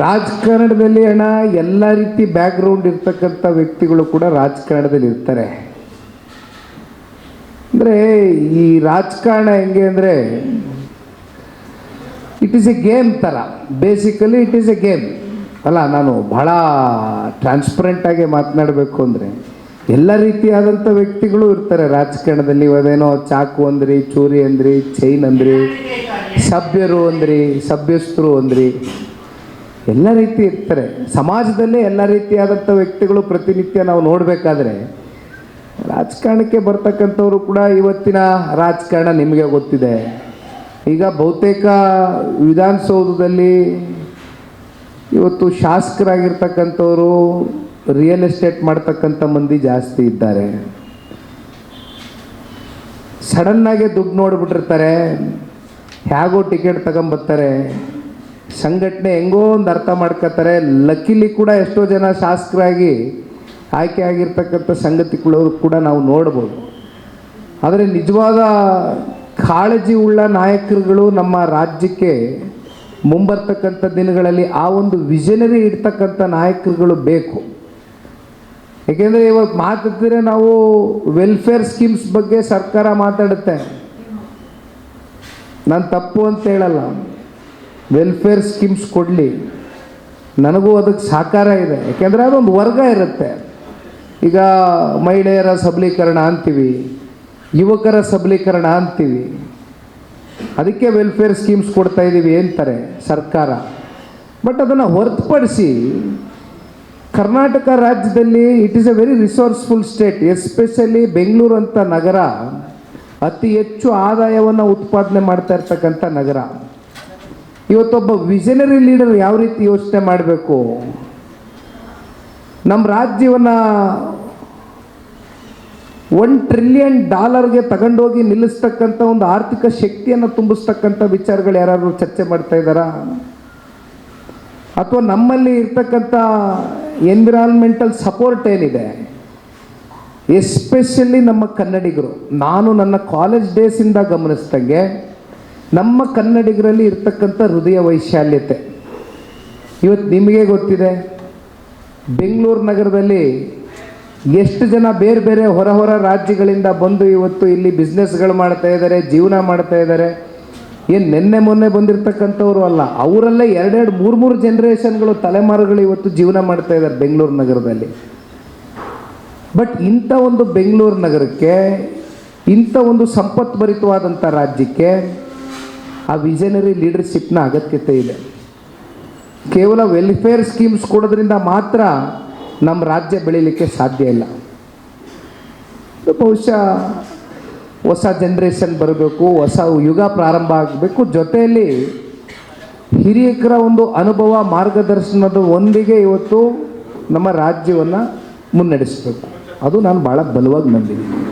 ರಾಜಕಾರಣದಲ್ಲಿ ಅಣ್ಣ ಎಲ್ಲ ರೀತಿ ಬ್ಯಾಕ್ಗ್ರೌಂಡ್ ಇರ್ತಕ್ಕಂಥ ವ್ಯಕ್ತಿಗಳು ಕೂಡ ರಾಜಕಾರಣದಲ್ಲಿ ಇರ್ತಾರೆ. ಅಂದರೆ ಈ ರಾಜಕಾರಣ ಹೆಂಗೆ ಅಂದರೆ ಇಟ್ ಈಸ್ ಎ ಗೇಮ್ ಥರ. Basically it is A game ಅಲ್ಲ. ನಾನು ಭಾಳ ಟ್ರಾನ್ಸ್ಪರೆಂಟಾಗಿ ಮಾತನಾಡಬೇಕು ಅಂದರೆ ಎಲ್ಲ ರೀತಿಯಾದಂಥ ವ್ಯಕ್ತಿಗಳು ಇರ್ತಾರೆ ರಾಜಕಾರಣದಲ್ಲಿ. ಅದೇನೋ ಚಾಕು ಅಂದ್ರಿ, ಚೂರಿ ಅಂದ್ರಿ, ಚೈನ್ ಅಂದ್ರಿ, ಸಭ್ಯರು ಅಂದ್ರಿ, ಸಭ್ಯಸ್ಥರು ಅಂದ್ರಿ, ಎಲ್ಲ ರೀತಿ ಇರ್ತಾರೆ. ಸಮಾಜದಲ್ಲೇ ಎಲ್ಲ ರೀತಿಯಾದಂಥ ವ್ಯಕ್ತಿಗಳು ಪ್ರತಿನಿತ್ಯ ನಾವು ನೋಡಬೇಕಾದ್ರೆ ರಾಜಕಾರಣಕ್ಕೆ ಬರ್ತಕ್ಕಂಥವ್ರು ಕೂಡ ಇವತ್ತಿನ ರಾಜಕಾರಣ ನಿಮಗೆ ಗೊತ್ತಿದೆ. ಈಗ ಬಹುತೇಕ ವಿಧಾನಸೌಧದಲ್ಲಿ ಇವತ್ತು ಶಾಸಕರಾಗಿರ್ತಕ್ಕಂಥವರು ರಿಯಲ್ ಎಸ್ಟೇಟ್ ಮಾಡ್ತಕ್ಕಂಥ ಮಂದಿ ಜಾಸ್ತಿ ಇದ್ದಾರೆ. ಸಡನ್ನಾಗೆ ದುಡ್ಡು ನೋಡಿಬಿಟ್ಟಿರ್ತಾರೆ, ಹೇಗೋ ಟಿಕೆಟ್ ತಗೊಂಬರ್ತಾರೆ, ಸಂಘಟನೆ ಹೆಂಗೋ ಒಂದು ಅರ್ಥ ಮಾಡ್ಕೋತಾರೆ. ಲಕ್ಕಿಲಿ ಕೂಡ ಎಷ್ಟೋ ಜನ ಶಾಸಕರಾಗಿ ಆಯ್ಕೆ ಆಗಿರ್ತಕ್ಕಂಥ ಸಂಗತಿಗಳು ಕೂಡ ನಾವು ನೋಡ್ಬೋದು. ಆದರೆ ನಿಜವಾದ ಕಾಳಜಿ ಉಳ್ಳ ನಾಯಕರುಗಳು ನಮ್ಮ ರಾಜ್ಯಕ್ಕೆ ಮುಂಬರ್ತಕ್ಕಂಥ ದಿನಗಳಲ್ಲಿ ಆ ಒಂದು ವಿಷನರಿ ಇಡ್ತಕ್ಕಂಥ ನಾಯಕರುಗಳು ಬೇಕು. ಏಕೆಂದರೆ ಇವತ್ತು ಮಾತಾಡ್ತಿದ್ರೆ ನಾವು ವೆಲ್ಫೇರ್ ಸ್ಕೀಮ್ಸ್ ಬಗ್ಗೆ ಸರ್ಕಾರ ಮಾತಾಡುತ್ತೆ, ನಾನು ತಪ್ಪು ಅಂತ ಹೇಳಲ್ಲ. ವೆಲ್ಫೇರ್ ಸ್ಕೀಮ್ಸ್ ಕೊಡಲಿ, ನನಗೂ ಅದಕ್ಕೆ ಸಹಕಾರ ಇದೆ. ಯಾಕೆಂದರೆ ಅದೊಂದು ವರ್ಗ ಇರುತ್ತೆ. ಈಗ ಮಹಿಳೆಯರ ಸಬಲೀಕರಣ ಅಂತೀವಿ, ಯುವಕರ ಸಬಲೀಕರಣ ಅಂತೀವಿ, ಅದಕ್ಕೆ ವೆಲ್ಫೇರ್ ಸ್ಕೀಮ್ಸ್ ಕೊಡ್ತಾ ಇದ್ದೀವಿ ಅಂತಾರೆ ಸರ್ಕಾರ. ಬಟ್ ಅದನ್ನು ಹೊರತುಪಡಿಸಿ ಕರ್ನಾಟಕ ರಾಜ್ಯದಲ್ಲಿ it is A very resourceful state. Especially Bengaluru ಅಂತ ನಗರ ಅತಿ ಹೆಚ್ಚು ಆದಾಯವನ್ನು ಉತ್ಪಾದನೆ ಮಾಡ್ತಾ ಇರ್ತಕ್ಕಂಥ ನಗರ. ಇವತ್ತೊಬ್ಬ ವಿಷನರಿ ಲೀಡರ್ ಯಾವ ರೀತಿ ಯೋಚನೆ ಮಾಡಬೇಕು, ನಮ್ಮ ರಾಜ್ಯವನ್ನು $1 ಟ್ರಿಲಿಯನ್ ತಗೊಂಡೋಗಿ ನಿಲ್ಲಿಸ್ತಕ್ಕಂಥ ಒಂದು ಆರ್ಥಿಕ ಶಕ್ತಿಯನ್ನು ತುಂಬಿಸ್ತಕ್ಕಂಥ ವಿಚಾರಗಳು ಯಾರಾದರೂ ಚರ್ಚೆ ಮಾಡ್ತಾ ಇದ್ದಾರಾ? ಅಥವಾ ನಮ್ಮಲ್ಲಿ ಇರ್ತಕ್ಕಂಥ ಎನ್ವಿರಾನ್ಮೆಂಟಲ್ ಸಪೋರ್ಟ್ ಏನಿದೆ, ಎಸ್ಪೆಷಲಿ ನಮ್ಮ ಕನ್ನಡಿಗರು, ನಾನು ನನ್ನ ಕಾಲೇಜ್ ಡೇಸಿಂದ ಗಮನಿಸ್ದಂಗೆ ನಮ್ಮ ಕನ್ನಡಿಗರಲ್ಲಿ ಇರ್ತಕ್ಕಂಥ ಹೃದಯ ವೈಶಾಲ್ಯತೆ ಇವತ್ತು ನಿಮಗೆ ಗೊತ್ತಿದೆ. ಬೆಂಗಳೂರು ನಗರದಲ್ಲಿ ಎಷ್ಟು ಜನ ಬೇರೆ ಬೇರೆ ಹೊರ ರಾಜ್ಯಗಳಿಂದ ಬಂದು ಇವತ್ತು ಇಲ್ಲಿ ಬಿಸ್ನೆಸ್ಗಳು ಮಾಡ್ತಾ ಇದ್ದಾರೆ, ಜೀವನ ಮಾಡ್ತಾ ಇದ್ದಾರೆ. ಏನು ನಿನ್ನೆ ಮೊನ್ನೆ ಬಂದಿರತಕ್ಕಂಥವ್ರು ಅಲ್ಲ, ಅವರಲ್ಲೇ 2-3 ಜನ್ರೇಷನ್ಗಳು, ತಲೆಮಾರುಗಳು ಇವತ್ತು ಜೀವನ ಮಾಡ್ತಾ ಇದ್ದಾರೆ ಬೆಂಗಳೂರು ನಗರದಲ್ಲಿ. ಬಟ್ ಇಂಥ ಒಂದು ಬೆಂಗಳೂರು ನಗರಕ್ಕೆ, ಇಂಥ ಒಂದು ಸಂಪತ್ಭರಿತವಾದಂಥ ರಾಜ್ಯಕ್ಕೆ ಆ ವಿಷನರಿ ಲೀಡರ್ಶಿಪ್ನ ಅಗತ್ಯತೆ ಇದೆ. ಕೇವಲ ವೆಲ್ಫೇರ್ ಸ್ಕೀಮ್ಸ್ ಕೊಡೋದ್ರಿಂದ ಮಾತ್ರ ನಮ್ಮ ರಾಜ್ಯ ಬೆಳೀಲಿಕ್ಕೆ ಸಾಧ್ಯ ಇಲ್ಲ. ಬಹುಶಃ ಹೊಸ ಜನ್ರೇಷನ್ ಬರಬೇಕು, ಹೊಸ ಯುಗ ಪ್ರಾರಂಭ ಆಗಬೇಕು. ಜೊತೆಯಲ್ಲಿ ಹಿರಿಯಕರ ಒಂದು ಅನುಭವ, ಮಾರ್ಗದರ್ಶನದ ಒಂದಿಗೆ ಇವತ್ತು ನಮ್ಮ ರಾಜ್ಯವನ್ನು ಮುನ್ನಡೆಸಬೇಕು. ಅದು ನಾನು ಭಾಳ ಬಲವಾಗಿ ನಂಬಿದ್ದೀನಿ.